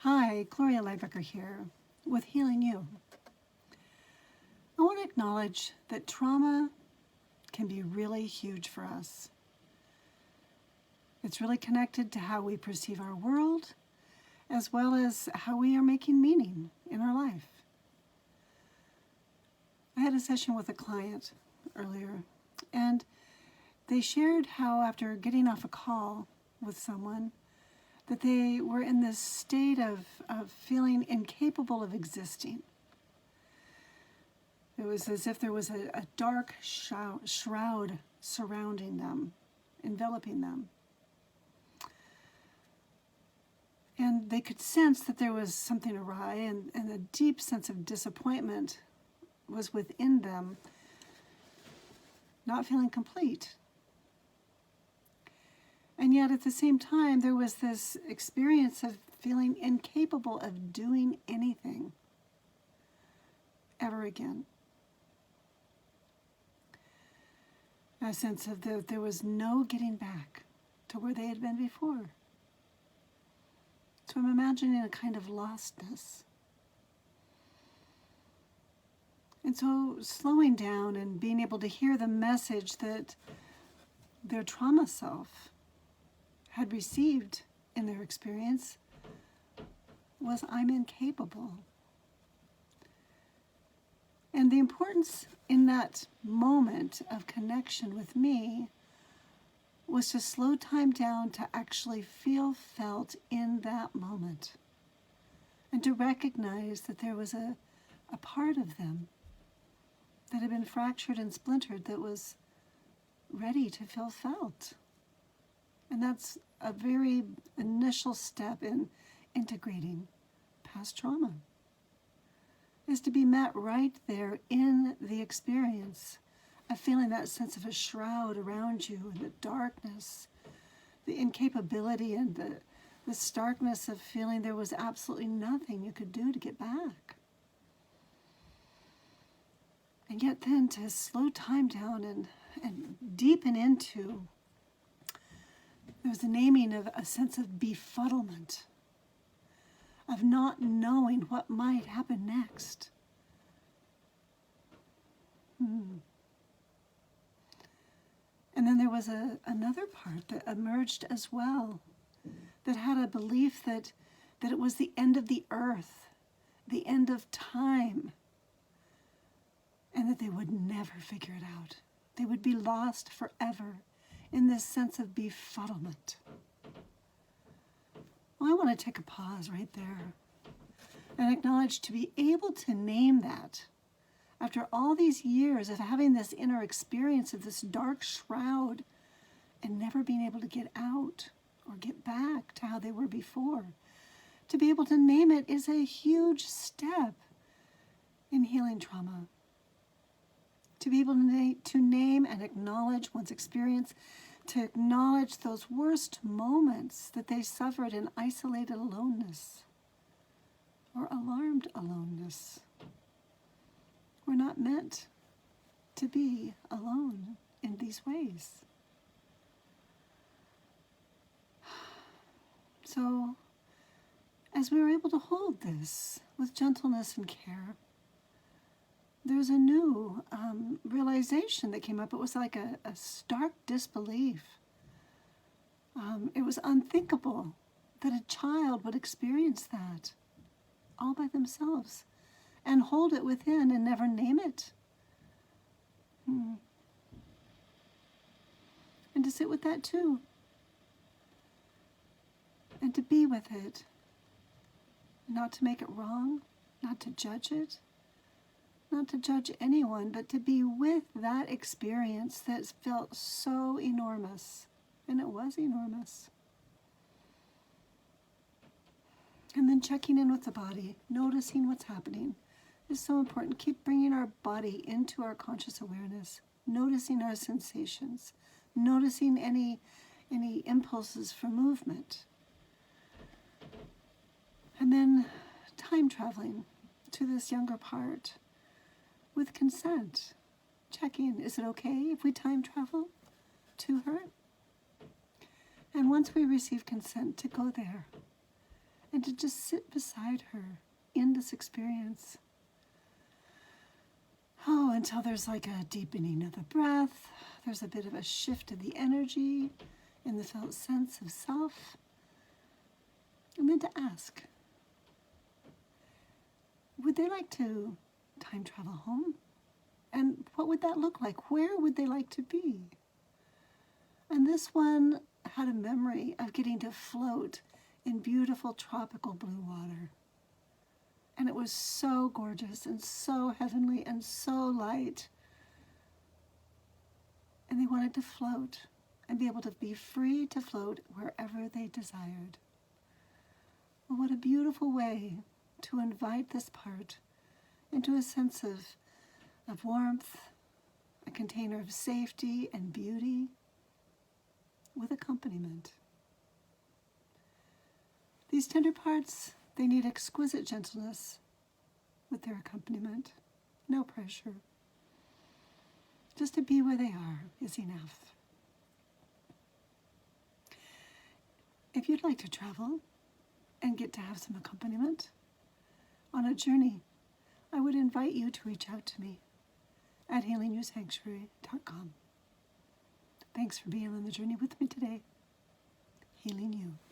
Hi, Gloria Lybecker here with Healing You. I want to acknowledge that trauma can be really huge for us. It's really connected to how we perceive our world, as well as how we are making meaning in our life. I had a session with a client earlier, and they shared how after getting off a call with someone, that they were in this state of feeling incapable of existing. It was as if there was a dark shroud surrounding them, enveloping them. And they could sense that there was something awry, and a deep sense of disappointment was within them, not feeling complete. And yet at the same time, there was this experience of feeling incapable of doing anything ever again. A sense of there was no getting back to where they had been before. So I'm imagining a kind of lostness. And so slowing down and being able to hear the message that their trauma self had received in their experience was, I'm incapable. And the importance in that moment of connection with me was to slow time down to actually feel felt in that moment, and to recognize that there was a part of them that had been fractured and splintered that was ready to feel felt. And that's a very initial step in integrating past trauma, is to be met right there in the experience of feeling that sense of a shroud around you, and the darkness, the incapability, and the starkness of feeling there was absolutely nothing you could do to get back. And yet then to slow time down and deepen into, there was a naming of a sense of befuddlement, of not knowing what might happen next. And then there was another part that emerged as well, that had a belief that it was the end of the earth, the end of time, and that they would never figure it out. They would be lost forever in this sense of befuddlement. Well, I want to take a pause right there and acknowledge, to be able to name that after all these years of having this inner experience of this dark shroud and never being able to get out or get back to how they were before. To be able to name it is a huge step in healing trauma. To be able to name and acknowledge one's experience, to acknowledge those worst moments that they suffered in isolated aloneness or alarmed aloneness. We're not meant to be alone in these ways. So, as we were able to hold this with gentleness and care, there's a new realization that came up. It was like a stark disbelief. It was unthinkable that a child would experience that all by themselves and hold it within and never name it. And to sit with that too. And to be with it. Not to make it wrong, not to judge it, not to judge anyone, but to be with that experience that felt so enormous. And it was enormous. And then checking in with the body, noticing what's happening, is so important. Keep bringing our body into our conscious awareness, noticing our sensations, noticing any impulses for movement. And then time traveling to this younger part with consent. Checking, is it okay if we time travel to her? And once we receive consent, to go there and to just sit beside her in this experience. Oh, until there's like a deepening of the breath, there's a bit of a shift of the energy in the felt sense of self. And then to ask, would they like to time travel home? And what would that look like? Where would they like to be? And this one had a memory of getting to float in beautiful tropical blue water. And it was so gorgeous and so heavenly and so light. And they wanted to float and be able to be free to float wherever they desired. Well, what a beautiful way to invite this part into a sense of warmth, a container of safety and beauty with accompaniment. These tender parts, they need exquisite gentleness with their accompaniment. No pressure. Just to be where they are is enough. If you'd like to travel and get to have some accompaniment on a journey, I would invite you to reach out to me at healingyoursanctuary.com. Thanks for being on the journey with me today. Healing you.